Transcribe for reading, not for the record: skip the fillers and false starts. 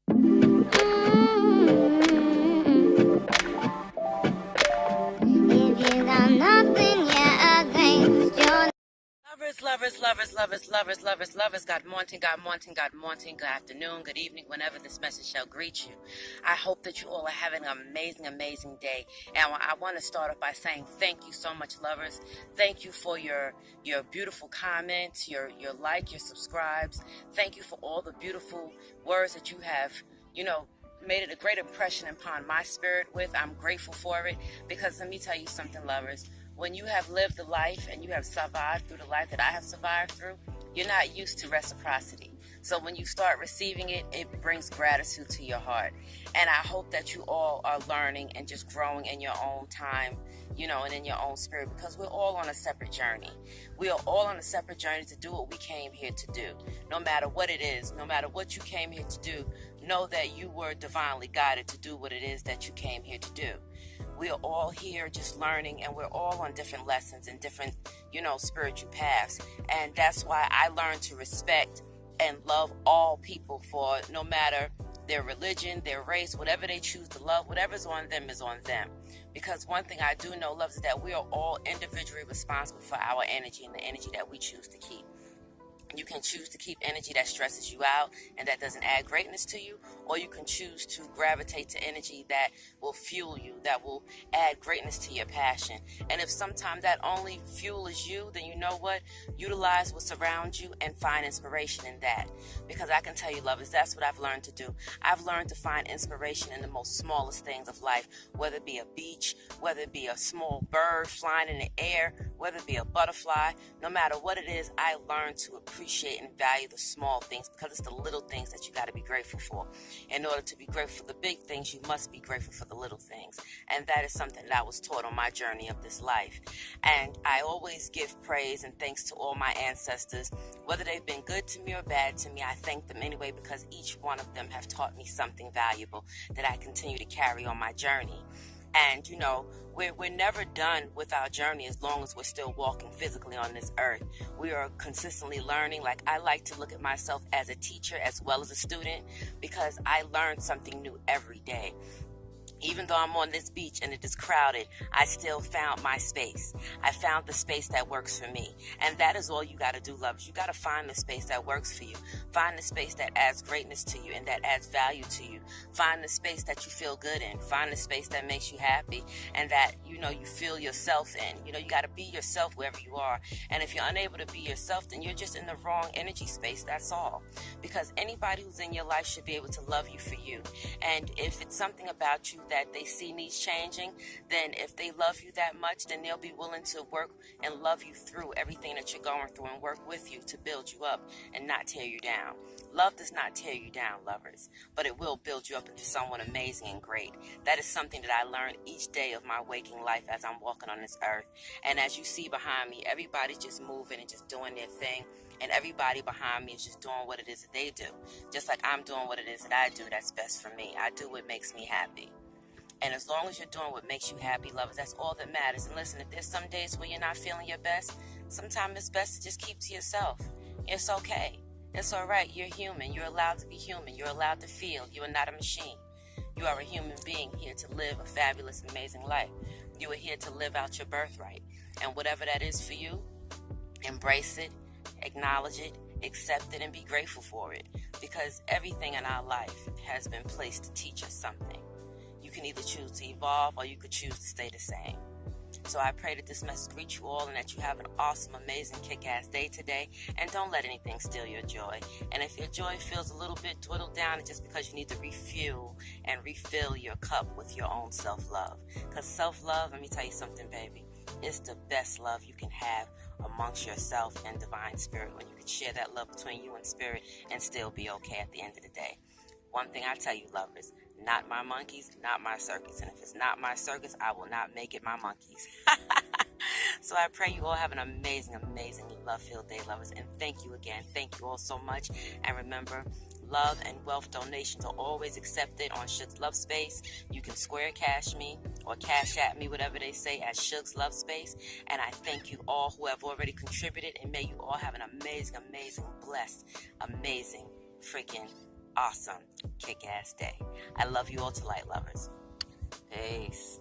If you got nothing, yeah, against your Lovers. Good afternoon, good evening, whenever this message shall greet you. I hope that you all are having an amazing day. And I want to start off by saying thank you so much, lovers. Thank you for your beautiful comments, your like, your subscribes. Thank you for all the beautiful words that you have, made it a great impression upon my spirit with. I'm grateful for it because let me tell you something, lovers. When you have lived the life and you have survived through the life that I have survived through, you're not used to reciprocity. So when you start receiving it, it brings gratitude to your heart. And I hope that you all are learning and just growing in your own time, and in your own spirit, because we're all on a separate journey. We are all on a separate journey to do what we came here to do. No matter what it is, no matter what you came here to do, know that you were divinely guided to do what it is that you came here to do. We are all here just learning, and we're all on different lessons and different, spiritual paths. And that's why I learned to respect and love all people, for no matter their religion, their race, whatever they choose to love, whatever's on them is on them. Because one thing I do know, loves, is that we are all individually responsible for our energy and the energy that we choose to keep. You can choose to keep energy that stresses you out and that doesn't add greatness to you, or you can choose to gravitate to energy that will fuel you, that will add greatness to your passion. And if sometimes that only fuel is you, then you know what? Utilize what's around you and find inspiration in that. Because I can tell you, lovers, that's what I've learned to do. I've learned to find inspiration in the most smallest things of life, whether it be a beach, whether it be a small bird flying in the air, whether it be a butterfly. No matter what it is, I learned to appreciate and value the small things, because it's the little things that you got to be grateful for. In order to be grateful for the big things, you must be grateful for the little things. And that is something that I was taught on my journey of this life. And I always give praise and thanks to all my ancestors, whether they've been good to me or bad to me. I thank them anyway, because each one of them have taught me something valuable that I continue to carry on my journey. And, we're never done with our journey as long as we're still walking physically on this earth. We are consistently learning. Like, I like to look at myself as a teacher as well as a student, because I learn something new every day. Even though I'm on this beach and it is crowded, I still found my space. I found the space that works for me. And that is all you got to do, lovers. You got to find the space that works for you. Find the space that adds greatness to you and that adds value to you. Find the space that you feel good in. Find the space that makes you happy and that, you feel yourself in. You got to be yourself wherever you are. And if you're unable to be yourself, then you're just in the wrong energy space. That's all. Because anybody who's in your life should be able to love you for you. And if it's something about you that they see needs changing, then if they love you that much, then they'll be willing to work and love you through everything that you're going through and work with you to build you up and not tear you down. Love does not tear you down, lovers, but it will build you up into someone amazing and great. That is something that I learned each day of my waking life as I'm walking on this earth. And as you see behind me, everybody's just moving and just doing their thing. And everybody behind me is just doing what it is that they do. Just like I'm doing what it is that I do that's best for me. I do what makes me happy. And as long as you're doing what makes you happy, lovers, that's all that matters. And listen, if there's some days where you're not feeling your best, sometimes it's best to just keep to yourself. It's okay. It's all right. You're human. You're allowed to be human. You're allowed to feel. You are not a machine. You are a human being here to live a fabulous, amazing life. You are here to live out your birthright. And whatever that is for you, embrace it, acknowledge it, accept it, and be grateful for it. Because everything in our life has been placed to teach us something. You can either choose to evolve or you could choose to stay the same. So I pray that this message reach you all and that you have an awesome, amazing, kick-ass day today. And don't let anything steal your joy. And if your joy feels a little bit dwindled down, it's just because you need to refuel and refill your cup with your own self-love. Because self-love, let me tell you something, baby, it's the best love you can have amongst yourself and divine spirit, when you can share that love between you and spirit and still be okay at the end of the day. One thing I tell you, lovers, not my monkeys, not my circus. And if it's not my circus, I will not make it my monkeys. So I pray you all have an amazing, amazing love-filled day, lovers. And thank you again. Thank you all so much. And remember, love and wealth donations are always accepted on Shug's Love Space. You can square cash me or cash at me, whatever they say, at Shug's Love Space. And I thank you all who have already contributed. And may you all have an amazing, amazing, blessed, amazing freaking awesome, kick-ass day. I love you all to light, lovers. Peace.